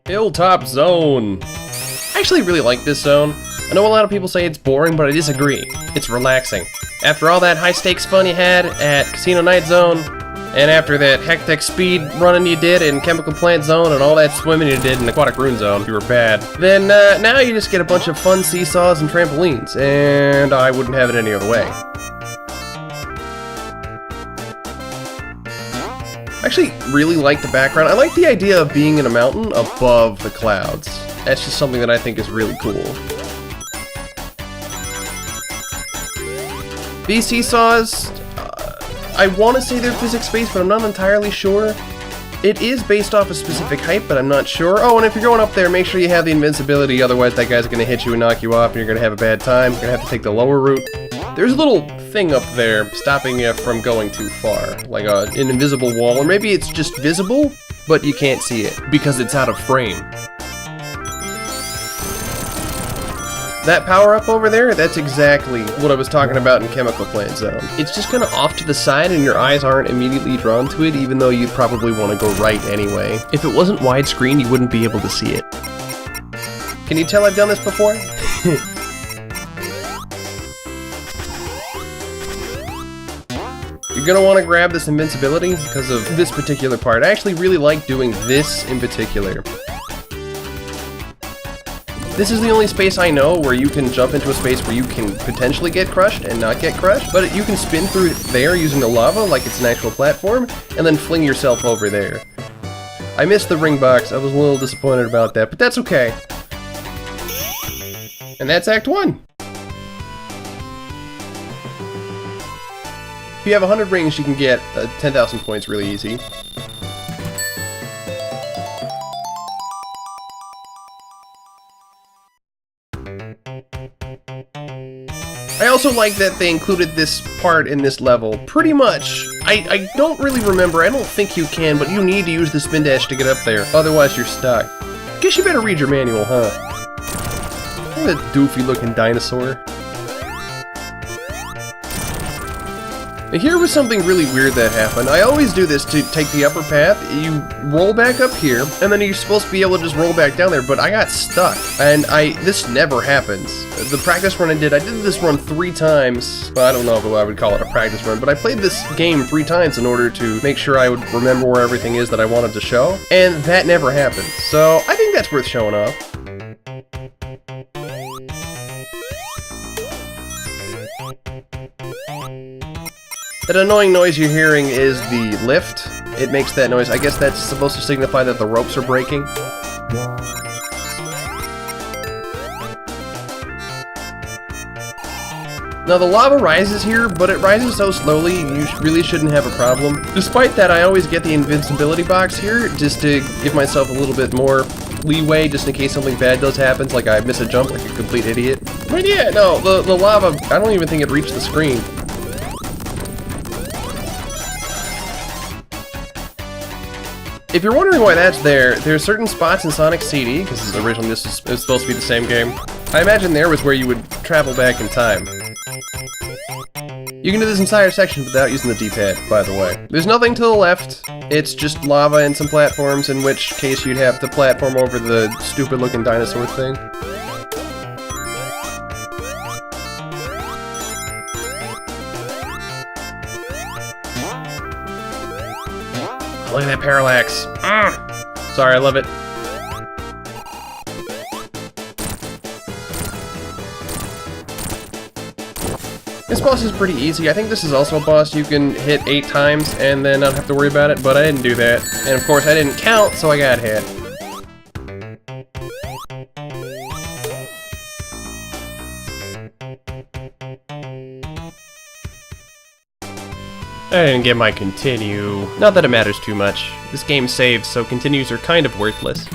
Hilltop Zone. I actually really like this zone. I know a lot of people say it's boring, but I disagree. It's relaxing. After all that high-stakes fun you had at Casino Night Zone, and after that hectic speed running you did in Chemical Plant Zone, and all that swimming you did in Aquatic Ruin Zone, you were bad, then now you just get a bunch of fun seesaws and trampolines, and I wouldn't have it any other way. I actually really like the background. I like the idea of being in a mountain above the clouds. That's just something that I think is really cool. These seesaws, I want to say they're physics-based, but I'm not entirely sure. It is based off a specific height, but I'm not sure. Oh, and if you're going up there, make sure you have the invincibility, otherwise that guy's going to hit you and knock you off, and you're going to have a bad time. You're going to have to take the lower route. There's a little thing up there stopping you from going too far, like an invisible wall, or maybe it's just visible, but you can't see it, because it's out of frame. That power-up over there, that's exactly what I was talking about in Chemical Plant Zone. It's just kind of off to the side and your eyes aren't immediately drawn to it, even though you'd probably want to go right anyway. If it wasn't widescreen, you wouldn't be able to see it. Can you tell I've done this before? You're gonna want to grab this invincibility because of this particular part. I actually really like doing this in particular. This is the only space I know where you can jump into a space where you can potentially get crushed and not get crushed, but you can spin through there using the lava like it's an actual platform, and then fling yourself over there. I missed the ring box. I was a little disappointed about that, but that's okay. And that's Act 1. If you have 100 rings, you can get 10,000 points really easy. I also like that they included this part in this level. Pretty much. I don't really remember. I don't think you can, but you need to use the spin dash to get up there. Otherwise, you're stuck. Guess you better read your manual, huh? Look at that doofy looking dinosaur. Now, here was something really weird that happened. I always do this to take the upper path. You roll back up here, and then you're supposed to be able to just roll back down there, but I got stuck. And this never happens. The practice run I did this run 3 times. Well, I don't know if I would call it a practice run, but I played this game 3 times in order to make sure I would remember where everything is that I wanted to show, and that never happened. So I think that's worth showing off. That annoying noise you're hearing is the lift. It makes that noise. I guess that's supposed to signify that the ropes are breaking. Now the lava rises here, but it rises so slowly you really shouldn't have a problem. Despite that, I always get the invincibility box here just to give myself a little bit more leeway just in case something bad does happen, like I miss a jump like a complete idiot. But yeah, no, the lava, I don't even think it reached the screen. If you're wondering why that's there, there's certain spots in Sonic CD, because originally this was supposed to be the same game. I imagine there was where you would travel back in time. You can do this entire section without using the D-pad, by the way. There's nothing to the left. It's just lava and some platforms, in which case you'd have to platform over the stupid-looking dinosaur thing. Look at that parallax. Sorry, I love it. This boss is pretty easy. I think this is also a boss you can hit 8 times and then not have to worry about it, but I didn't do that. And of course I didn't count, so I got hit. I didn't get my continue. Not that it matters too much. This game saves, so continues are kind of worthless.